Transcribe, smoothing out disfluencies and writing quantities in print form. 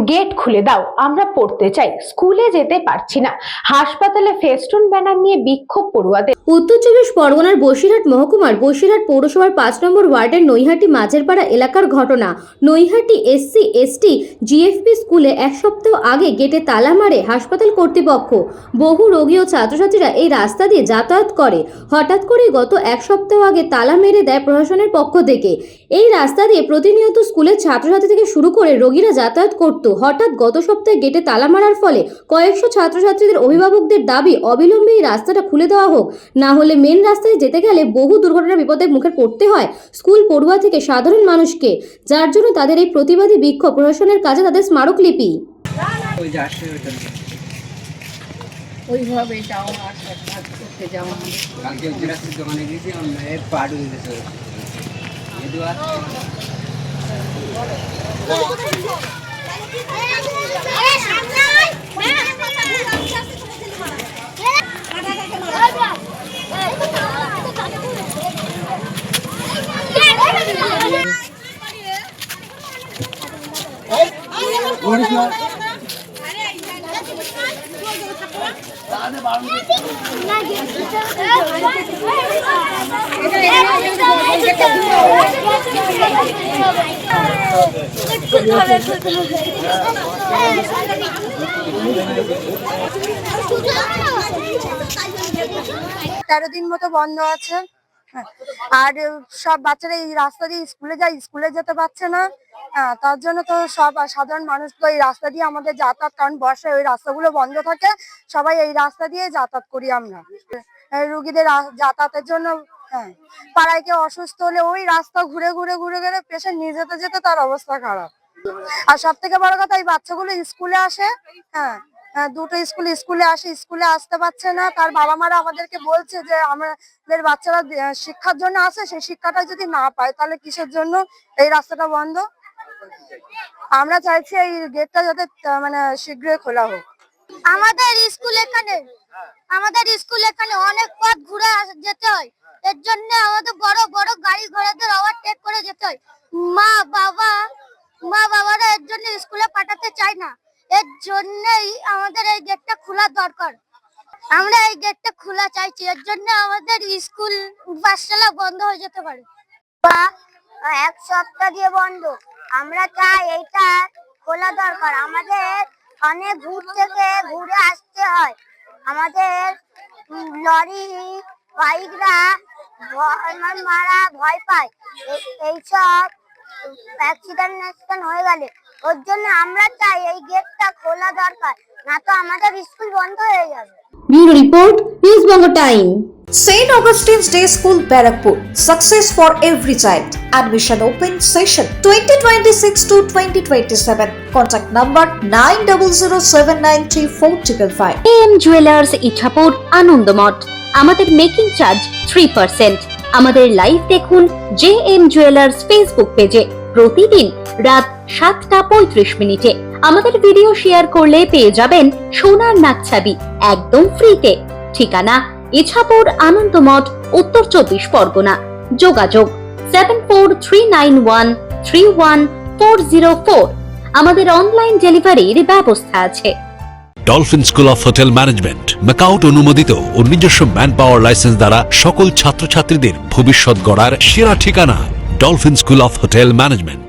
Gate খুলে দাও, আমরা পড়তে চাই, স্কুলে যেতে পারছি না। হাসপাতালে ফেস্টুন ব্যানার নিয়ে বিক্ষোভ পড়ুয়াদের। উত্তর চব্বিশ পরগনার বসিরহাট মহকুমার বসিরহাট পৌরসভার 5 নম্বর ওয়ার্ডের নৈহাটি মাঝেরপাড়া এলাকার ঘটনা। নৈহাটি SC/ST GFP স্কুলে এক সপ্তাহ আগে গেটে তালা মারে হাসপাতাল কর্তৃপক্ষ। বহু রোগী ও ছাত্রছাত্রীরা এই রাস্তা দিয়ে যাতায়াত করে। হঠাৎ করে গত এক সপ্তাহ আগে তালা মেরে দেয় প্রশাসনের পক্ষ থেকে। এই রাস্তা দিয়ে প্রতিনিয়ত স্কুলের ছাত্রছাত্রী থেকে শুরু করে রোগীরা যাতায়াত করত। হঠাৎ গত সপ্তাহে গেটে তালা মারার ফলে কয়েকশো ছাত্রছাত্রীদের অভিভাবকদের দাবি অবিলম্বে এই রাস্তাটা খুলে দেওয়া হোক, না হলে মেন রাস্তায় যেতে গেলে বহু দুর্ঘটনার বিপদের মুখে পড়তে হয় স্কুল পড়ুয়া থেকে সাধারণ মানুষকে, যার জন্য তাদের এই প্রতিবাদী বিক্ষোভ প্রশাসনের কাছে তাদের স্মারকলিপি। তেরো দিন মতো বন্ধ আছে, আর সব বাচ্চারা এই রাস্তা দিয়ে স্কুলে যায়, স্কুলে যেতে পারছে না। তার জন্য তো সব সাধারণ মানুষ তো এই রাস্তা দিয়ে আমাদের যাতায়াত, কারণ বর্ষায় ওই রাস্তাগুলো বন্ধ থাকে, সবাই এই রাস্তা দিয়ে যাতায়াত করি আমরা রুগীদের যাতায়াতের জন্য। পাড়ায় কেউ অসুস্থ হলে ওই রাস্তা ঘুরে ঘুরে ঘুরে ঘুরে পেশেন্ট নিয়ে যেতে যেতে তার অবস্থা খারাপ। আর সব থেকে বড় কথা, এই বাচ্চাগুলো স্কুলে আসে, দুটো স্কুলে আসে, স্কুলে আসতে পারছে না। তার বাবা মারা আমাদেরকে বলছে যে আমাদের বাচ্চারা শিক্ষার জন্য আসে, সেই শিক্ষাটা যদি না পায় তাহলে কিসের জন্য এই রাস্তাটা বন্ধ। আমরা চাইছি এই গেটটা যাতে মানে শীঘ্রই খোলা হোক। আমাদের স্কুল এখানে অনেক পথ ঘুরে যেতে হয়, এর জন্য আমাদের বড় বড় গাড়ি ঘোড়াদের ওভারটেক করে যেতে হয়। মা বাবারা এর জন্য স্কুলে পাঠাতে চায় না, এর জন্যই আমাদের এই গেটটা খোলা দরকার। আমরা এই গেটটা খোলা চাইছি, এর জন্য আমাদের স্কুল পাঠশালা বন্ধ হয়ে যেতে পারে। এক সপ্তাহ দিয়ে বন্ধ, আমরা চাই এইটা খোলা দরকার। আমাদের অনেক দূর থেকে ঘুরে আসতে হয়, আমাদের লরি বাইকরা মারা ভয় পায় এইসব অ্যাক্সিডেন্ট হয়ে গেলে। ওর জন্য আমরা চাই এই গেটটা খোলা দরকার, না তো আমাদের স্কুল বন্ধ হয়ে যাবে। Bureau report, news Bangla time. St. Augustine's Day School, Barakpur. Success for every child. Admission open session 2026 to 2027. Contact number 9007934555. AM Jewelers Ichapur Anandamath. আমাদের মেকিং চার্জ 3%। আমাদের লাইভ দেখুন JM Jewelers ফেসবুক পেজে প্রতিদিন রাত 7:35 আমাদের ভিডিও শেয়ার করলে পেয়ে যাবেন সোনার নাকছাবি একদম ফ্রিতে। ঠিকানা ইছাপুর আনন্দমঠ, উত্তর 24 পরগনা। যোগাযোগ 7439131404। আমাদের অনলাইন ডেলিভারির ব্যবস্থা আছে। Dolphin school of hotel management MAKAUT অনুমোদিত ও নিজস্ব ম্যান পাওয়ার লাইসেন্স দ্বারা সকল ছাত্রছাত্রীদের ভবিষ্যৎ গড়ার সেরা ঠিকানা dolphin school of hotel management.